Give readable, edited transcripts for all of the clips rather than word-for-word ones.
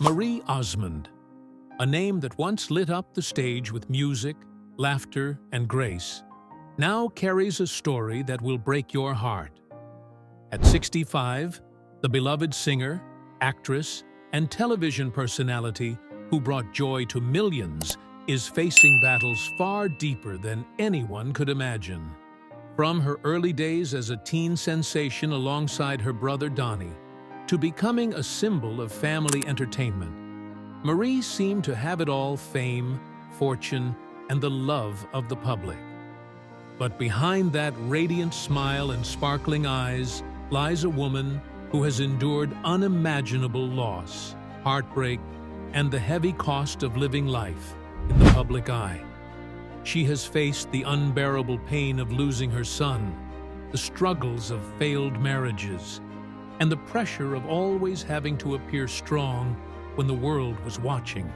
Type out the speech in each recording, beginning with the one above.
Marie Osmond, a name that once lit up the stage with music, laughter, and grace, now carries a story that will break your heart. At 65, the beloved singer, actress, and television personality who brought joy to millions is facing battles far deeper than anyone could imagine. From her early days as a teen sensation alongside her brother Donnie, to becoming a symbol of family entertainment, Marie seemed to have it all: fame, fortune, and the love of the public. But behind that radiant smile and sparkling eyes lies a woman who has endured unimaginable loss, heartbreak, and the heavy cost of living life in the public eye. She has faced the unbearable pain of losing her son, the struggles of failed marriages, and the pressure of always having to appear strong when the world was watching.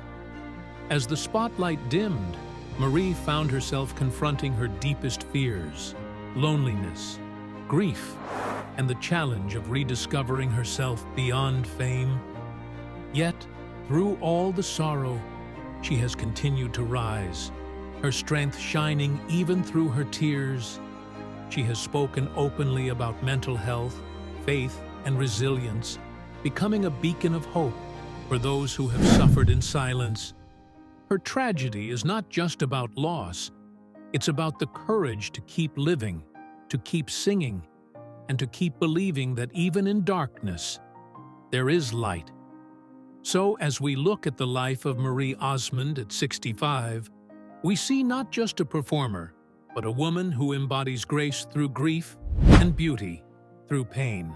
As the spotlight dimmed, Marie found herself confronting her deepest fears: loneliness, grief, and the challenge of rediscovering herself beyond fame. Yet, through all the sorrow, she has continued to rise, her strength shining even through her tears. She has spoken openly about mental health, faith, and resilience, becoming a beacon of hope for those who have suffered in silence. Her tragedy is not just about loss, it's about the courage to keep living, to keep singing, and to keep believing that even in darkness, there is light. So, as we look at the life of Marie Osmond at 65, we see not just a performer, but a woman who embodies grace through grief and beauty through pain.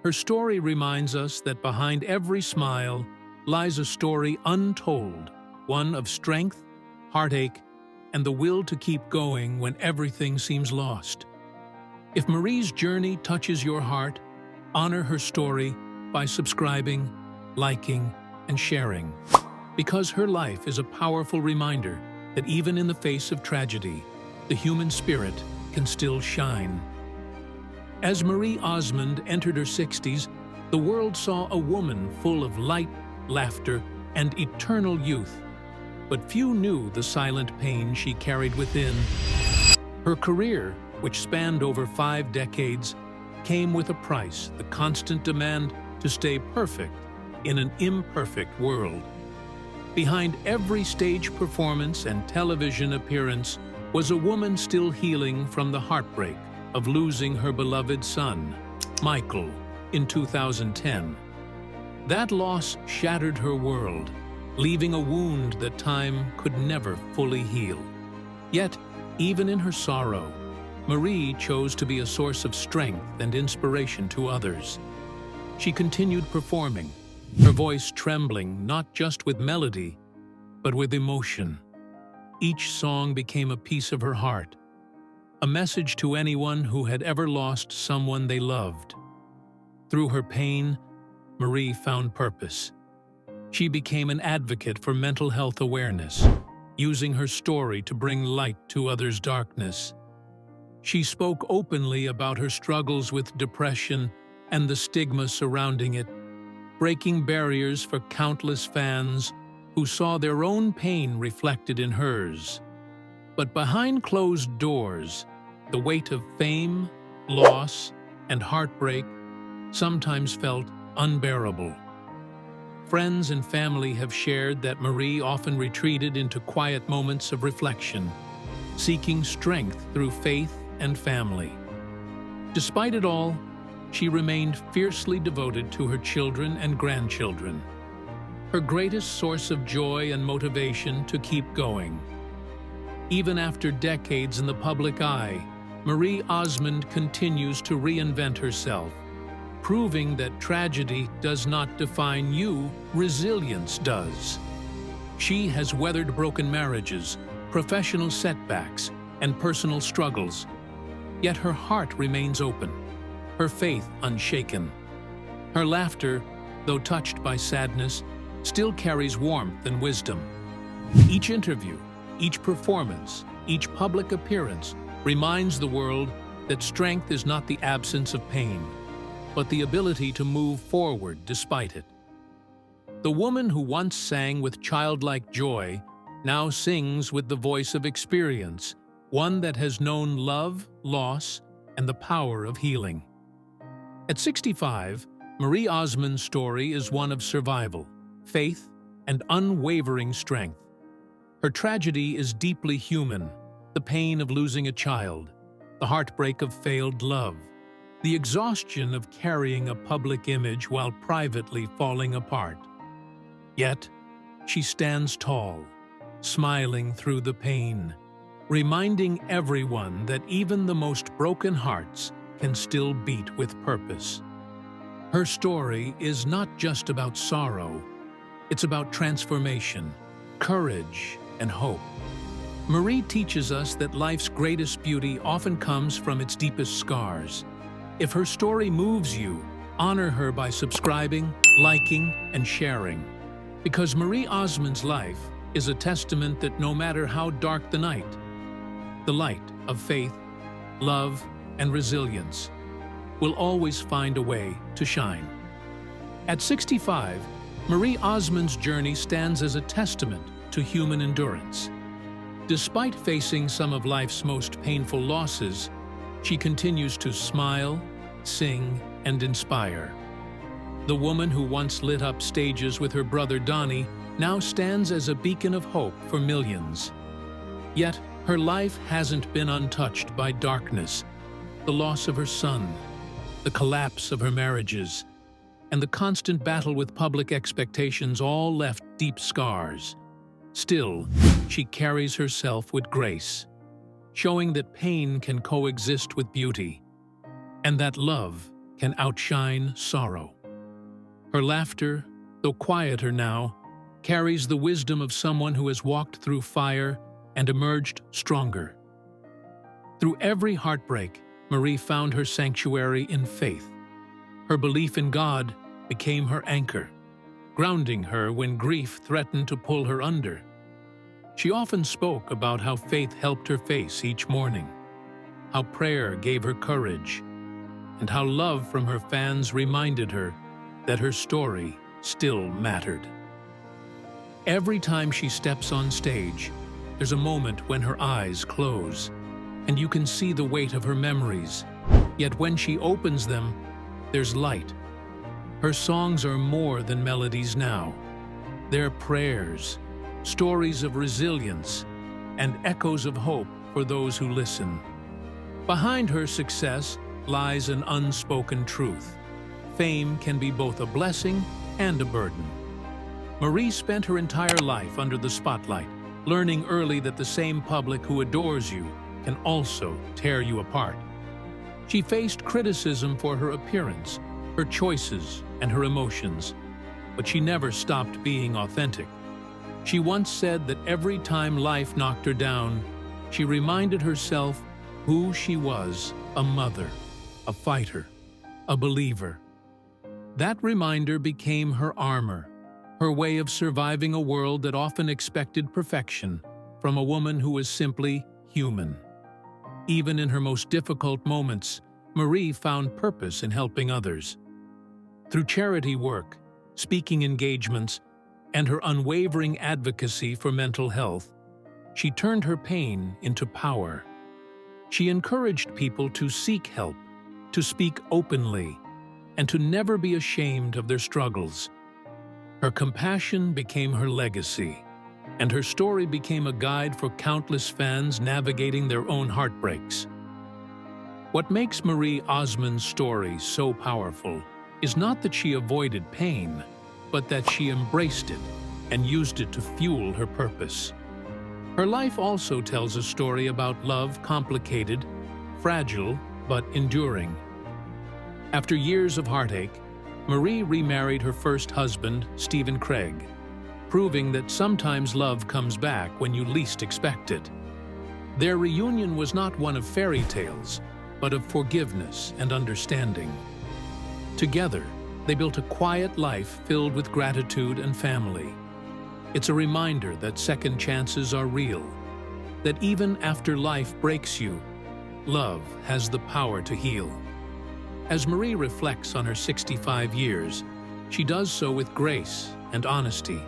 Her story reminds us that behind every smile lies a story untold, one of strength, heartache, and the will to keep going when everything seems lost. If Marie's journey touches your heart, honor her story by subscribing, liking, and sharing, because her life is a powerful reminder that even in the face of tragedy, the human spirit can still shine. As Marie Osmond entered her 60s, the world saw a woman full of light, laughter, and eternal youth. But few knew the silent pain she carried within. Her career, which spanned over 5 decades, came with a price: the constant demand to stay perfect in an imperfect world. Behind every stage performance and television appearance was a woman still healing from the heartbreak of losing her beloved son, Michael, in 2010. That loss shattered her world, leaving a wound that time could never fully heal. Yet, even in her sorrow, Marie chose to be a source of strength and inspiration to others. She continued performing, her voice trembling not just with melody, but with emotion. Each song became a piece of her heart, a message to anyone who had ever lost someone they loved. Through her pain, Marie found purpose. She became an advocate for mental health awareness, using her story to bring light to others' darkness. She spoke openly about her struggles with depression and the stigma surrounding it, breaking barriers for countless fans who saw their own pain reflected in hers. But behind closed doors, the weight of fame, loss, and heartbreak sometimes felt unbearable. Friends and family have shared that Marie often retreated into quiet moments of reflection, seeking strength through faith and family. Despite it all, she remained fiercely devoted to her children and grandchildren, her greatest source of joy and motivation to keep going. Even after decades in the public eye, Marie Osmond continues to reinvent herself, proving that tragedy does not define you, resilience does. She has weathered broken marriages, professional setbacks, and personal struggles, yet her heart remains open, her faith unshaken. Her laughter, though touched by sadness, still carries warmth and wisdom. Each interview, each performance, each public appearance reminds the world that strength is not the absence of pain, but the ability to move forward despite it. The woman who once sang with childlike joy now sings with the voice of experience, one that has known love, loss, and the power of healing. At 65, Marie Osmond's story is one of survival, faith, and unwavering strength. Her tragedy is deeply human: the pain of losing a child, the heartbreak of failed love, the exhaustion of carrying a public image while privately falling apart. Yet, she stands tall, smiling through the pain, reminding everyone that even the most broken hearts can still beat with purpose. Her story is not just about sorrow, it's about transformation, courage, and hope. Marie teaches us that life's greatest beauty often comes from its deepest scars. If her story moves you, honor her by subscribing, liking, and sharing. Because Marie Osmond's life is a testament that no matter how dark the night, the light of faith, love, and resilience will always find a way to shine. At 65, Marie Osmond's journey stands as a testament to human endurance. Despite facing some of life's most painful losses, she continues to smile, sing, and inspire. The woman who once lit up stages with her brother Donnie now stands as a beacon of hope for millions. Yet, her life hasn't been untouched by darkness. The loss of her son, the collapse of her marriages, and the constant battle with public expectations all left deep scars. Still, she carries herself with grace, showing that pain can coexist with beauty, and that love can outshine sorrow. Her laughter, though quieter now, carries the wisdom of someone who has walked through fire and emerged stronger. Through every heartbreak, Marie found her sanctuary in faith. Her belief in God became her anchor, grounding her when grief threatened to pull her under. She often spoke about how faith helped her face each morning, how prayer gave her courage, and how love from her fans reminded her that her story still mattered. Every time she steps on stage, there's a moment when her eyes close, and you can see the weight of her memories. Yet when she opens them, there's light. Her songs are more than melodies now. They're prayers, stories of resilience, and echoes of hope for those who listen. Behind her success lies an unspoken truth. Fame can be both a blessing and a burden. Marie spent her entire life under the spotlight, learning early that the same public who adores you can also tear you apart. She faced criticism for her appearance, her choices, and her emotions, but she never stopped being authentic. She once said that every time life knocked her down, she reminded herself who she was: a mother, a fighter, a believer. That reminder became her armor, her way of surviving a world that often expected perfection from a woman who was simply human. Even in her most difficult moments, Marie found purpose in helping others. Through charity work, speaking engagements, and her unwavering advocacy for mental health, she turned her pain into power. She encouraged people to seek help, to speak openly, and to never be ashamed of their struggles. Her compassion became her legacy, and her story became a guide for countless fans navigating their own heartbreaks. What makes Marie Osmond's story so powerful is not that she avoided pain, but that she embraced it and used it to fuel her purpose. Her life also tells a story about love, complicated, fragile, but enduring. After years of heartache, Marie remarried her first husband, Stephen Craig, proving that sometimes love comes back when you least expect it. Their reunion was not one of fairy tales, but of forgiveness and understanding. Together, they built a quiet life filled with gratitude and family. It's a reminder that second chances are real, that even after life breaks you, love has the power to heal. As Marie reflects on her 65 years, She does so with grace and honesty.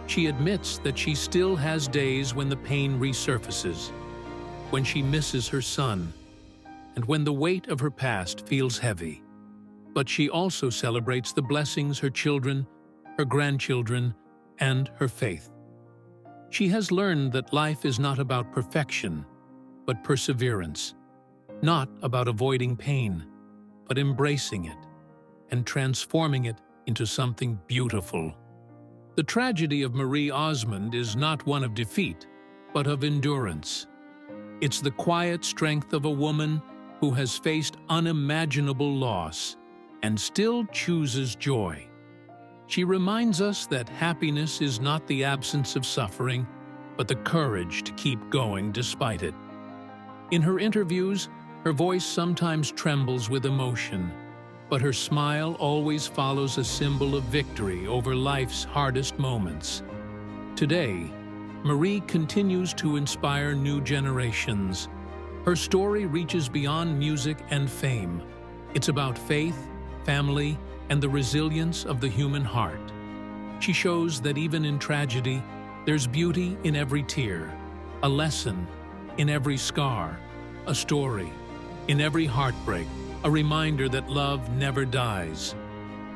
She admits that she still has days when the pain resurfaces, when she misses her son, and when the weight of her past feels heavy. But she also celebrates the blessings her children, her grandchildren, and her faith. She has learned that life is not about perfection, but perseverance, not about avoiding pain, but embracing it and transforming it into something beautiful. The tragedy of Marie Osmond is not one of defeat, but of endurance. It's the quiet strength of a woman who has faced unimaginable loss and still chooses joy. She reminds us that happiness is not the absence of suffering, but the courage to keep going despite it. In her interviews, her voice sometimes trembles with emotion, but her smile always follows a symbol of victory over life's hardest moments. Today, Marie continues to inspire new generations. Her story reaches beyond music and fame. It's about faith, family, and the resilience of the human heart. She shows that even in tragedy, there's beauty in every tear, a lesson in every scar, a story in every heartbreak, a reminder that love never dies.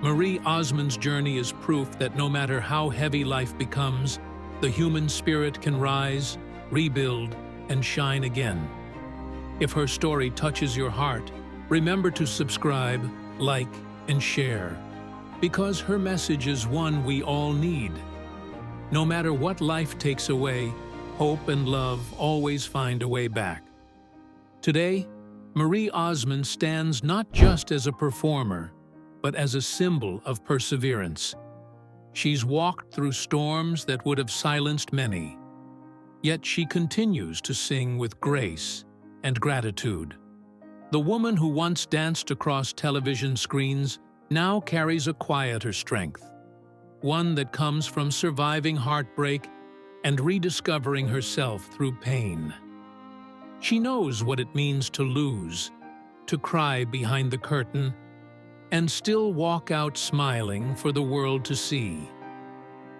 Marie Osmond's journey is proof that no matter how heavy life becomes, the human spirit can rise, rebuild, and shine again. If her story touches your heart, remember to subscribe, like, and share, because her message is one we all need. No matter what life takes away, hope and love always find a way back. Today, Marie Osmond stands not just as a performer, but as a symbol of perseverance. She's walked through storms that would have silenced many, yet she continues to sing with grace and gratitude. The woman who once danced across television screens now carries a quieter strength, one that comes from surviving heartbreak and rediscovering herself through pain. She knows what it means to lose, to cry behind the curtain, and still walk out smiling for the world to see.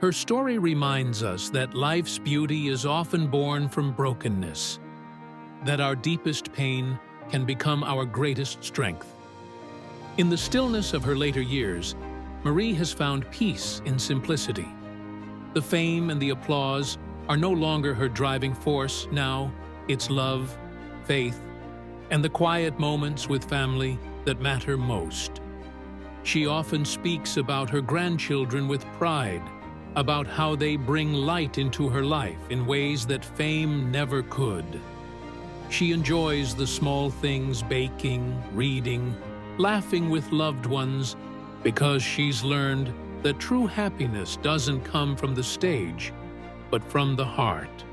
Her story reminds us that life's beauty is often born from brokenness, that our deepest pain can become our greatest strength. In the stillness of her later years, Marie has found peace in simplicity. The fame and the applause are no longer her driving force now. It's love, faith, and the quiet moments with family that matter most. She often speaks about her grandchildren with pride, about how they bring light into her life in ways that fame never could. She enjoys the small things, baking, reading, laughing with loved ones, because she's learned that true happiness doesn't come from the stage, but from the heart.